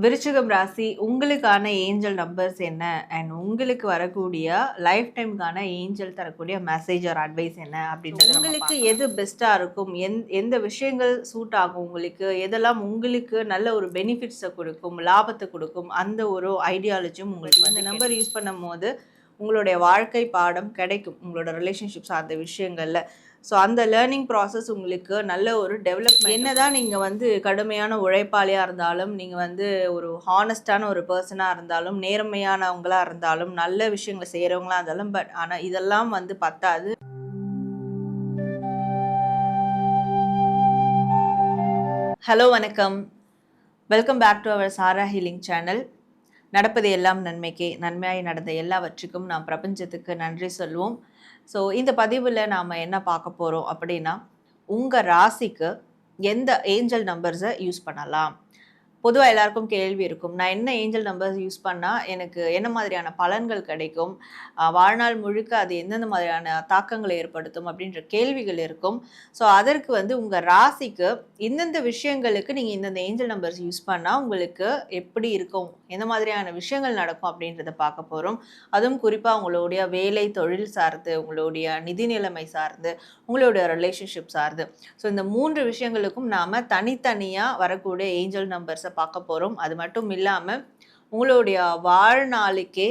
விருச்சிகம் ராசி உங்களுக்கான ஏஞ்சல் நம்பர்ஸ் என்ன? அண்ட் உங்களுக்கு வரக்கூடிய லைஃப் டைம்க்கான ஏஞ்சல் தரக்கூடிய மெசேஜ் ஆர் அட்வைஸ் என்ன அப்படின்றது உங்களுக்கு எது பெஸ்ட்டா இருக்கும்? எந்த விஷயங்கள் சூட் ஆகும் உங்களுக்கு? எதெல்லாம் உங்களுக்கு நல்ல ஒரு பெனிஃபிட்ஸை கொடுக்கும், லாபத்தை கொடுக்கும், அந்த ஒரு ஐடியாலஜியும் உங்களுக்கு இந்த நம்பர் யூஸ் பண்ணும்போது உங்களுடைய வாழ்க்கை பாடம் கிடைக்கும் உங்களோட ரிலேஷன்ஷிப் சார்ந்த விஷயங்கள்ல. ஸோ அந்த லேர்னிங் ப்ராசஸ் உங்களுக்கு நல்ல ஒரு டெவலப்மெண்ட். என்னதான் நீங்கள் வந்து கடுமையான உழைப்பாளியாக இருந்தாலும், நீங்கள் வந்து ஒரு ஹானஸ்டான ஒரு பர்சனாக இருந்தாலும், நேர்மையானவங்களாக இருந்தாலும், நல்ல விஷயங்களை செய்கிறவங்களா இருந்தாலும், ஆனால் இதெல்லாம் வந்து பத்தாது. ஹலோ, வணக்கம். Welcome back to our Sara healing channel. நடப்பது எல்லாம் நன்மைக்கே, நன்மையாய் நடந்த எல்லாவற்றுக்கும் நாம் பிரபஞ்சத்துக்கு நன்றி சொல்வோம். ஸோ இந்த பதிவில் நாம் என்ன பார்க்க போகிறோம் அப்படின்னா, உங்கள் ராசிக்கு எந்த ஏஞ்சல் நம்பர்ஸை யூஸ் பண்ணலாம்? பொதுவாக எல்லாருக்கும் கேள்வி இருக்கும், நான் என்ன ஏஞ்சல் நம்பர்ஸ் யூஸ் பண்ணால் எனக்கு என்ன மாதிரியான பலன்கள் கிடைக்கும், வாழ்நாள் முழுக்க அது எந்தெந்த மாதிரியான தாக்கங்களை ஏற்படுத்தும் அப்படின்ற கேள்விகள் இருக்கும். ஸோ அதற்கு வந்து உங்கள் ராசிக்கு இந்தந்த விஷயங்களுக்கு நீங்கள் இந்தந்த ஏஞ்சல் நம்பர்ஸ் யூஸ் பண்ணால் உங்களுக்கு எப்படி இருக்கும், எந்த மாதிரியான விஷயங்கள் நடக்கும் அப்படின்றத பார்க்க போகிறோம். அதுவும் குறிப்பாக உங்களுடைய வேலை தொழில் சார்ந்து, உங்களுடைய நிதி நிலைமை சார்ந்து, உங்களுடைய ரிலேஷன்ஷிப் சார்ந்து. ஸோ இந்த 3 விஷயங்களுக்கும் நாம் தனித்தனியாக வரக்கூடிய ஏஞ்சல் நம்பர்ஸை பார்க்க போகிறோம். அது மட்டும் இல்லாமல் உங்களுடைய வாழ்நாளுக்கே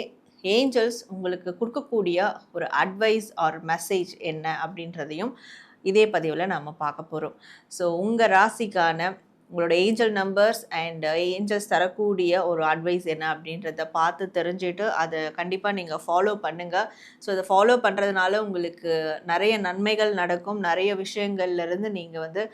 ஏஞ்சல்ஸ் உங்களுக்கு கொடுக்கக்கூடிய ஒரு அட்வைஸ் ஆர் மெசேஜ் என்ன அப்படின்றதையும் இதே பதிவில் நாம் பார்க்க போகிறோம். ஸோ உங்கள் ராசிக்கான உங்களோட ஏஞ்சல் நம்பர்ஸ் அண்ட் ஏஞ்சல்ஸ் தரக்கூடிய ஒரு அட்வைஸ் என்ன அப்படின்றத பார்த்து தெரிஞ்சுட்டு அதை கண்டிப்பாக நீங்கள் ஃபாலோ பண்ணுங்கள். ஸோ அதை ஃபாலோ பண்ணுறதுனால உங்களுக்கு நிறைய நன்மைகள் நடக்கும், நிறைய விஷயங்கள்லேருந்து நீங்கள் வந்து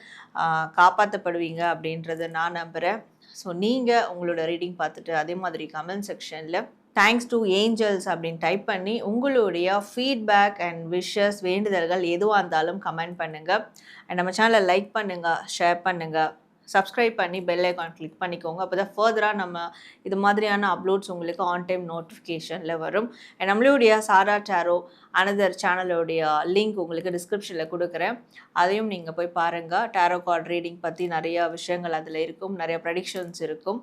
காப்பாற்றப்படுவீங்க அப்படின்றத நான் நம்புகிறேன். ஸோ நீங்கள் உங்களோட ரீடிங் பார்த்துட்டு அதே மாதிரி கமெண்ட் செக்ஷனில் தேங்க்ஸ் டு ஏஞ்சல்ஸ் அப்படின்னு டைப் பண்ணி உங்களுடைய ஃபீட்பேக் அண்ட் விஷஸ், வேண்டுதல்கள் எதுவாக இருந்தாலும் கமெண்ட் பண்ணுங்கள். அண்ட் நம்ம சேனலை லைக் பண்ணுங்கள், ஷேர் பண்ணுங்கள், சப்ஸ்கிரைப் பண்ணி பெல் ஐக்கான் கிளிக் பண்ணிக்கோங்க. அப்போ தான் ஃபர்தராக நம்ம இது மாதிரியான அப்லோட்ஸ் உங்களுக்கு ஆன் டைம் நோட்டிஃபிகேஷனில் வரும். நம்மளுடைய சாரா டேரோ அனதர் சேனலோடைய லிங்க் உங்களுக்கு டிஸ்கிரிப்ஷனில் கொடுக்குறேன், அதையும் நீங்கள் போய் பாருங்கள். டேரோ கார்ட் ரீடிங் பற்றி நிறையா விஷயங்கள் அதில் இருக்கும், நிறைய ப்ரெடிக்ஷன்ஸ் இருக்கும்.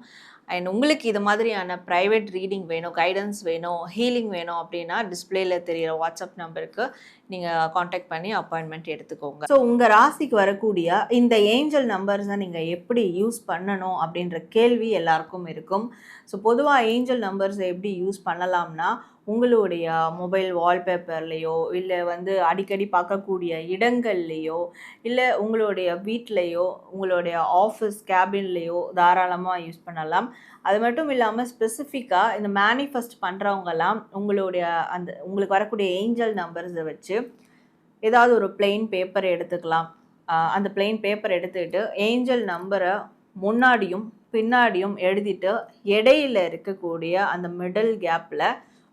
அண்ட் உங்களுக்கு இது மாதிரியான ப்ரைவேட் ரீடிங் வேணும், கைடன்ஸ் வேணும், ஹீலிங் வேணும் அப்படின்னா டிஸ்பிளேயில் தெரிகிற வாட்ஸ்அப் நம்பருக்கு நீங்கள் காண்டாக்ட் பண்ணி அப்பாயின்மெண்ட் எடுத்துக்கோங்க. ஸோ உங்கள் ராசிக்கு வரக்கூடிய இந்த ஏஞ்சல் நம்பர்ஸை நீங்கள் எப்படி யூஸ் பண்ணணும் அப்படின்ற கேள்வி எல்லாருக்கும் இருக்கும். ஸோ பொதுவாக ஏஞ்சல் நம்பர்ஸை எப்படி யூஸ் பண்ணலாம்னா, உங்களுடைய மொபைல் வால்பேப்பர்லேயோ, இல்லை வந்து அடிக்கடி பார்க்கக்கூடிய இடங்கள்லேயோ, இல்லை உங்களுடைய வீட்லேயோ, உங்களுடைய ஆஃபீஸ் கேபின்லேயோ தாராளமாக யூஸ் பண்ணலாம். அது மட்டும் இல்லாமல் ஸ்பெசிஃபிக்காக இந்த மேனிஃபெஸ்ட் பண்ணுறவங்கலாம் உங்களுடைய அந்த உங்களுக்கு வரக்கூடிய ஏஞ்சல் நம்பர்ஸை வச்சு ஏதாவது ஒரு பிளெயின் பேப்பர் எடுத்துக்கலாம். அந்த பிளெயின் பேப்பர் எடுத்துக்கிட்டு ஏஞ்சல் நம்பரை முன்னாடியும் பின்னாடியும் எழுதிட்டு இடையில இருக்கக்கூடிய அந்த மிடில் கேப்பில்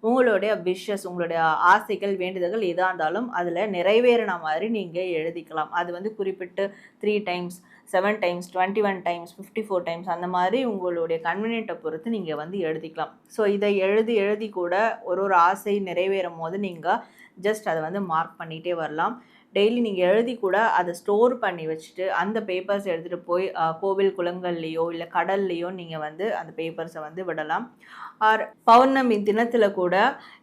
உங்களுடைய விஷஸ், உங்களுடைய ஆசைகள், வேண்டுதல்கள் எதாக இருந்தாலும் அதில் நிறைவேறின மாதிரி நீங்கள் எழுதிக்கலாம். அது வந்து குறிப்பிட்டு 3 டைம்ஸ், 7 டைம்ஸ், 21 டைம்ஸ், 54 டைம்ஸ் அந்த மாதிரி உங்களுடைய கன்வீனியன்ட்டை பொறுத்து நீங்கள் வந்து எழுதிக்கலாம். ஸோ இதை எழுதி கூட ஒரு ஆசை நிறைவேறும் போது நீங்கள் ஜஸ்ட் அதை வந்து மார்க் பண்ணிகிட்டே வரலாம். டெய்லி நீங்கள் எழுதி கூட அதை ஸ்டோர் பண்ணி வச்சுட்டு அந்த பேப்பர்ஸ் எடுத்துகிட்டு போய் கோவில் குளங்கள்லேயோ இல்லை கடல்லையோ நீங்கள் வந்து அந்த பேப்பர்ஸை வந்து விடலாம். ஆர் பௌர்ணமி தினத்தில் கூட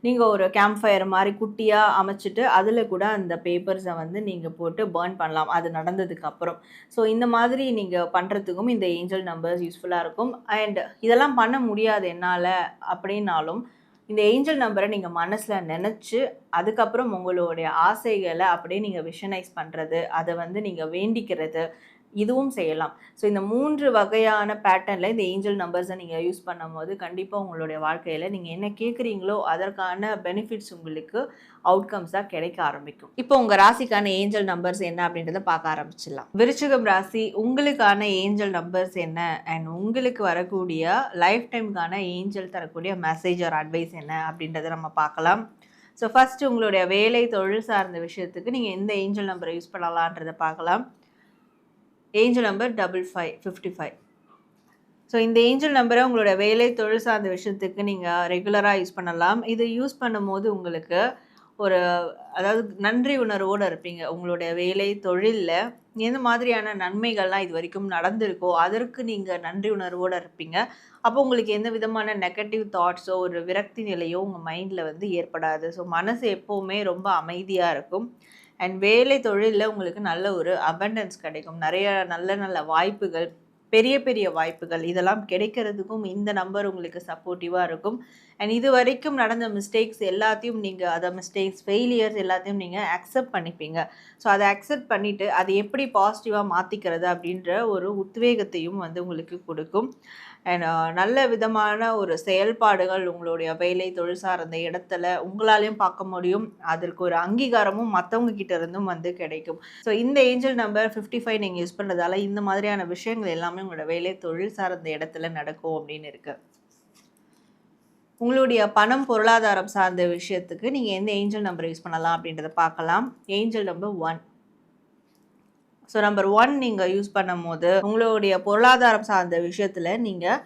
நீங்கள் ஒரு கேம்ப் ஃபயர் மாதிரி குட்டியாக அமைச்சிட்டு அதில் கூட அந்த பேப்பர்ஸை வந்து நீங்கள் போட்டு பர்ன் பண்ணலாம் அது நடந்ததுக்கப்புறம். ஸோ இந்த மாதிரி நீங்கள் பண்ணுறதுக்கும் இந்த ஏஞ்சல் நம்பர்ஸ் யூஸ்ஃபுல்லாக இருக்கும். அண்ட் இதெல்லாம் பண்ண முடியாது என்னால் அப்படின்னாலும் இந்த ஏஞ்சல் நம்பரை நீங்கள் மனசில் நினச்சி அதுக்கப்புறம் உங்களுடைய ஆசைகளை அப்படியே நீங்கள் விஷனைஸ் பண்ணுறது, அதை வந்து நீங்கள் வேண்டிக்கிறது, இதுவும் செய்யலாம். ஸோ இந்த 3 வகையான பேட்டர்னில் இந்த ஏஞ்சல் நம்பர்ஸை நீங்கள் யூஸ் பண்ணும் போது கண்டிப்பாக உங்களுடைய வாழ்க்கையில் நீங்கள் என்ன கேட்குறீங்களோ அதற்கான பெனிஃபிட்ஸ் உங்களுக்கு அவுட்கம்ஸாக கிடைக்க ஆரம்பிக்கும். இப்போ உங்கள் ராசிக்கான ஏஞ்சல் நம்பர்ஸ் என்ன அப்படின்றத பார்க்க ஆரம்பிச்சிடலாம். விருச்சிகம் ராசி உங்களுக்கான ஏஞ்சல் நம்பர்ஸ் என்ன அண்ட் உங்களுக்கு வரக்கூடிய லைஃப் டைமுக்கான ஏஞ்சல் தரக்கூடிய மெசேஜ் ஆர் அட்வைஸ் என்ன அப்படின்றத நம்ம பார்க்கலாம். ஸோ ஃபஸ்ட்டு உங்களுடைய வேலை தொழில் சார்ந்த விஷயத்துக்கு நீங்கள் எந்த ஏஞ்சல் நம்பரை யூஸ் பண்ணலான்றதை பார்க்கலாம். Angel number 5555. ஸோ இந்த ஏஞ்சல் நம்பரை உங்களோட வேலை தொழில் சார்ந்த விஷயத்துக்கு நீங்கள் ரெகுலராக யூஸ் பண்ணலாம். இது யூஸ் பண்ணும்போது உங்களுக்கு ஒரு அதாவது நன்றி உணர்வோடு இருப்பீங்க. உங்களுடைய வேலை தொழிலில் எந்த மாதிரியான நன்மைகள்லாம் இது வரைக்கும் நடந்திருக்கோ அதற்கு நீங்கள் நன்றி உணர்வோடு இருப்பீங்க. அப்போ உங்களுக்கு எந்த விதமான நெகட்டிவ் தாட்ஸோ ஒரு விரக்தி நிலையோ உங்கள் மைண்டில் வந்து ஏற்படாது. ஸோ மனசு எப்போவுமே ரொம்ப அமைதியாக இருக்கும். அண்ட் வேலை தொழிலில் உங்களுக்கு நல்ல ஒரு அபண்டன்ஸ் கிடைக்கும். நிறைய நல்ல நல்ல வாய்ப்புகள், பெரிய பெரிய வாய்ப்புகள் இதெல்லாம் கிடைக்கிறதுக்கும் இந்த நம்பர் உங்களுக்கு சப்போர்ட்டிவாக இருக்கும். அண்ட் இது வரைக்கும் நடந்த மிஸ்டேக்ஸ் எல்லாத்தையும் நீங்கள் அதை மிஸ்டேக்ஸ் ஃபெயிலியர்ஸ் எல்லாத்தையும் நீங்கள் அக்செப்ட் பண்ணிப்பீங்க. ஸோ அதை அக்செப்ட் பண்ணிவிட்டு அதை எப்படி பாசிட்டிவாக மாற்றிக்கிறது அப்படின்ற ஒரு உத்வேகத்தையும் வந்து உங்களுக்கு கொடுக்கும். அண்ட் நல்ல விதமான ஒரு செயல்பாடுகள் உங்களுடைய வேலை தொழில் சார்ந்த இடத்துல உங்களாலையும் பார்க்க முடியும். அதற்கு ஒரு அங்கீகாரமும் மற்றவங்க கிட்ட இருந்தும் வந்து கிடைக்கும். ஸோ இந்த ஏஞ்சல் நம்பர் 55 நீங்கள் யூஸ் பண்ணுறதால இந்த மாதிரியான விஷயங்கள் எல்லாமே உங்களோட வேலை தொழில் சார்ந்த இடத்துல நடக்கும் அப்படின்னு இருக்கு. உங்களுடைய பணம் பொருளாதாரம் சார்ந்த விஷயத்துக்கு நீங்கள் எந்த ஏஞ்சல் நம்பர் யூஸ் பண்ணலாம் அப்படின்றத பார்க்கலாம். Angel number 1. ஸோ நம்பர் 1 நீங்கள் யூஸ் பண்ணும் போது உங்களுடைய பொருளாதாரம் சார்ந்த விஷயத்தில் நீங்கள்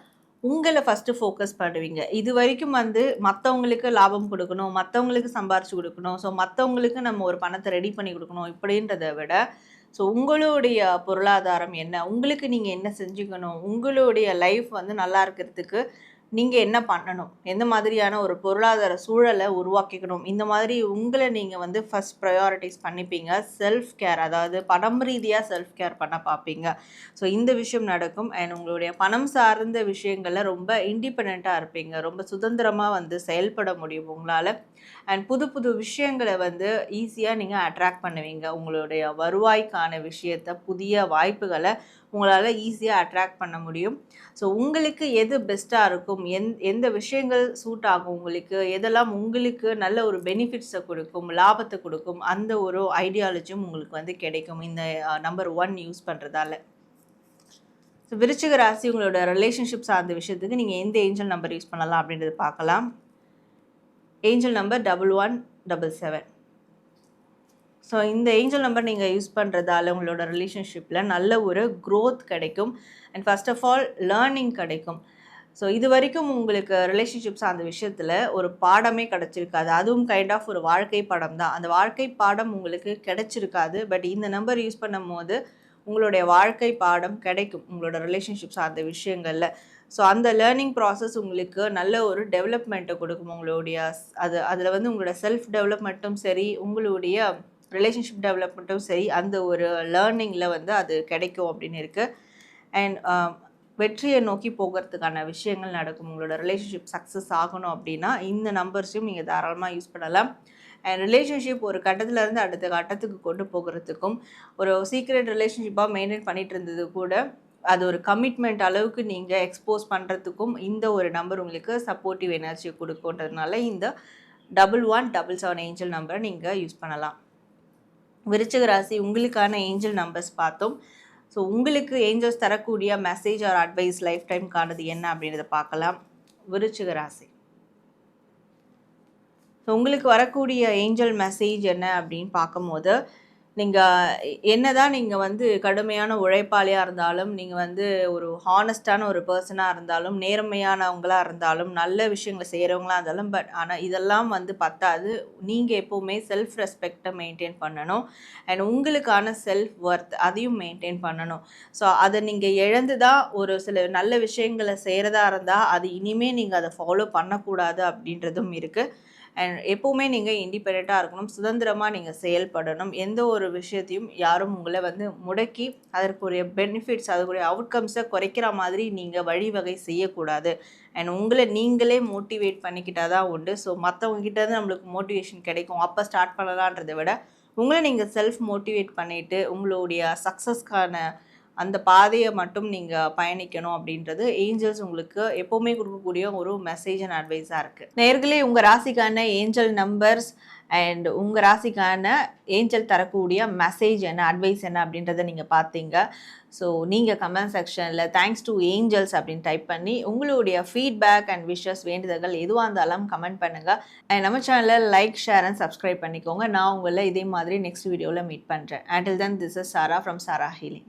உங்களை ஃபஸ்ட்டு ஃபோக்கஸ் பண்ணுவீங்க. இது வரைக்கும் வந்து மற்றவங்களுக்கு லாபம் கொடுக்கணும், மற்றவங்களுக்கு சம்பாரிச்சு கொடுக்கணும், ஸோ மற்றவங்களுக்கு நம்ம ஒரு பணத்தை ரெடி பண்ணி கொடுக்கணும் இப்படின்றத விட ஸோ உங்களுடைய பொருளாதாரம் என்ன, உங்களுக்கு நீங்கள் என்ன செஞ்சுக்கணும், உங்களுடைய லைஃப் வந்து நல்லா இருக்கிறதுக்கு நீங்கள் என்ன பண்ணணும், எந்த மாதிரியான ஒரு பொருளாதார சூழலை உருவாக்கிக்கணும், இந்த மாதிரி உங்களை நீங்கள் வந்து ஃபஸ்ட் ப்ரையாரிட்டிஸ் பண்ணிப்பீங்க. செல்ஃப் கேர், அதாவது பணம் ரீதியாக செல்ஃப் கேர் பண்ண பார்ப்பீங்க. ஸோ இந்த விஷயம் நடக்கும். அண்ட் உங்களுடைய பணம் சார்ந்த விஷயங்களில் ரொம்ப இண்டிபெண்ட்டாக இருப்பீங்க. ரொம்ப சுதந்திரமாக வந்து செயல்பட முடியும் உங்களால். அண்ட் புது புது விஷயங்களை வந்து ஈஸியாக நீங்கள் அட்ராக்ட் பண்ணுவீங்க. உங்களுடைய வருவாய்க்கான விஷயத்தை, புதிய வாய்ப்புகளை உங்களால் ஈஸியாக அட்ராக்ட் பண்ண முடியும். ஸோ உங்களுக்கு எது பெஸ்ட்டாக இருக்கும், எந்த விஷயங்கள் சூட் ஆகும், உங்களுக்கு எதெல்லாம் உங்களுக்கு நல்ல ஒரு பெனிஃபிட்ஸை கொடுக்கும், லாபத்தை கொடுக்கும், அந்த ஒரு ஐடியாலஜியும் உங்களுக்கு வந்து கிடைக்கும் இந்த நம்பர் 1 யூஸ் பண்ணுறதால. ஸோ விருச்சிக ராசி உங்களோட ரிலேஷன்ஷிப் சார்ந்த விஷயத்துக்கு நீங்கள் எந்த ஏஞ்சல் நம்பர் யூஸ் பண்ணலாம் அப்படின்றது பார்க்கலாம். Angel number 1177. ஸோ இந்த ஏஞ்சல் நம்பர் நீங்கள் யூஸ் பண்ணுறதால உங்களோட ரிலேஷன்ஷிப்பில் நல்ல ஒரு க்ரோத் கிடைக்கும். And first of all learning கிடைக்கும். ஸோ இது வரைக்கும் உங்களுக்கு ரிலேஷன்ஷிப் சார்ந்த விஷயத்தில் ஒரு பாடமே கிடச்சிருக்காது. அதுவும் கைண்ட் ஆஃப் ஒரு வாழ்க்கை பாடம் தான். அந்த வாழ்க்கை பாடம் உங்களுக்கு கிடைச்சிருக்காது. பட் இந்த நம்பர் யூஸ் பண்ணும் போது உங்களுடைய வாழ்க்கை பாடம் கிடைக்கும் உங்களோட ரிலேஷன்ஷிப் சார்ந்த விஷயங்களில். ஸோ அந்த லேர்னிங் ப்ராசஸ் உங்களுக்கு நல்ல ஒரு டெவலப்மெண்ட்டை கொடுக்கும். உங்களுடைய அதில் வந்து உங்களோட செல்ஃப் டெவலப்மெண்ட்டும் சரி, உங்களுடைய ரிலேஷன்ஷிப் டெவலப்மெண்ட்டும் சரி, அந்த ஒரு லேர்னிங்கில் வந்து அது கிடைக்கும் அப்படின்னு இருக்குது. அண்ட் வெற்றியை நோக்கி போகிறதுக்கான விஷயங்கள் நடக்கும். உங்களோட ரிலேஷன்ஷிப் சக்ஸஸ் ஆகணும் அப்படின்னா இந்த நம்பர்ஸையும் நீங்கள் தாராளமாக யூஸ் பண்ணலாம். அண்ட் ரிலேஷன்ஷிப் ஒரு கட்டத்துலேருந்து அடுத்த கட்டத்துக்கு கொண்டு போகிறதுக்கும், ஒரு சீக்ரெட் ரிலேஷன்ஷிப்பாக மெயின்டைன் பண்ணிகிட்டு இருந்தது கூட அது ஒரு கமிட்மெண்ட் அளவுக்கு நீங்கள் எக்ஸ்போஸ் பண்ணுறதுக்கும் இந்த ஒரு நம்பர் உங்களுக்கு சப்போர்ட்டிவ் எனர்ஜி கொடுக்குன்றதுனால இந்த 1177 ஏஞ்சல் நம்பரை நீங்கள் யூஸ் பண்ணலாம். விருச்சிக ராசி உங்களுக்கான ஏஞ்சல் நம்பர்ஸ் பார்த்தோம். ஸோ உங்களுக்கு ஏஞ்சல்ஸ் தரக்கூடிய மெசேஜ் ஆர் அட்வைஸ் லைஃப் டைம்கானது என்ன அப்படின்றத பார்க்கலாம். விருச்சிக ராசி, ஸோ உங்களுக்கு வரக்கூடிய ஏஞ்சல் மெசேஜ் என்ன அப்படின்னு பார்க்கும்போது, நீங்கள் வந்து கடுமையான உழைப்பாளியாக இருந்தாலும், நீங்கள் வந்து ஒரு ஹானஸ்டான ஒரு பர்சனாக இருந்தாலும், நேர்மையானவங்களாக இருந்தாலும், நல்ல விஷயங்களை செய்கிறவங்களாக இருந்தாலும், ஆனால் இதெல்லாம் வந்து பத்தாது. நீங்கள் எப்போவுமே செல்ஃப் ரெஸ்பெக்டை மெயின்டைன் பண்ணணும். அண்ட் உங்களுக்கான செல்ஃப் ஒர்த் அதையும் மெயின்டைன் பண்ணணும். ஸோ அதை நீங்கள் இழந்து தான் ஒரு சில நல்ல விஷயங்களை செய்கிறதா இருந்தால் அது இனிமேல் நீங்கள் அதை ஃபாலோ பண்ணக்கூடாது அப்படின்றதும் இருக்குது. அண்ட் எப்போவுமே நீங்கள் இண்டிபெண்ட்டாக இருக்கணும், சுதந்திரமாக நீங்கள் செயல்படணும். எந்த ஒரு விஷயத்தையும் யாரும் உங்களை வந்து முடக்கி அதற்குரிய பெனிஃபிட்ஸ், அதுக்குரிய அவுட்கம்ஸை குறைக்கிற மாதிரி நீங்கள் வழிவகை செய்யக்கூடாது. அண்ட் உங்களை நீங்களே மோட்டிவேட் பண்ணிக்கிட்டால் தான் உண்டு. ஸோ மற்றவங்ககிட்டேருந்து நம்மளுக்கு மோட்டிவேஷன் கிடைக்கும், அப்போ ஸ்டார்ட் பண்ணலான்றதை விட உங்களை நீங்கள் செல்ஃப் மோட்டிவேட் பண்ணிவிட்டு உங்களுடைய சக்ஸஸ்க்கான அந்த பாதையை மட்டும் நீங்கள் பயணிக்கணும் அப்படின்றது ஏஞ்சல்ஸ் உங்களுக்கு எப்போவுமே கொடுக்கக்கூடிய ஒரு மெசேஜ் அண்ட் அட்வைஸாக இருக்குது. நேர்களே, உங்கள் ராசிக்கான ஏஞ்சல் நம்பர்ஸ் அண்ட் உங்கள் ராசிக்கான ஏஞ்சல் தரக்கூடிய மெசேஜ் என்ன, அட்வைஸ் என்ன அப்படின்றத நீங்கள் பார்த்தீங்க. ஸோ நீங்கள் கமெண்ட் செக்ஷனில் தேங்க்ஸ் டு ஏஞ்சல்ஸ் அப்படின்னு டைப் பண்ணி உங்களுடைய ஃபீட்பேக் அண்ட் விஷஸ், வேண்டுதல்கள் எதுவாக இருந்தாலும் கமெண்ட் பண்ணுங்கள். அண்ட் நம்ம சேனலில் லைக், ஷேர் அண்ட் சப்ஸ்கிரைப் பண்ணிக்கோங்க. நான் உங்களை இதே மாதிரி நெக்ஸ்ட் வீடியோவில் மீட் பண்ணுறேன். Until then, this is Sarah from Sarah Healing.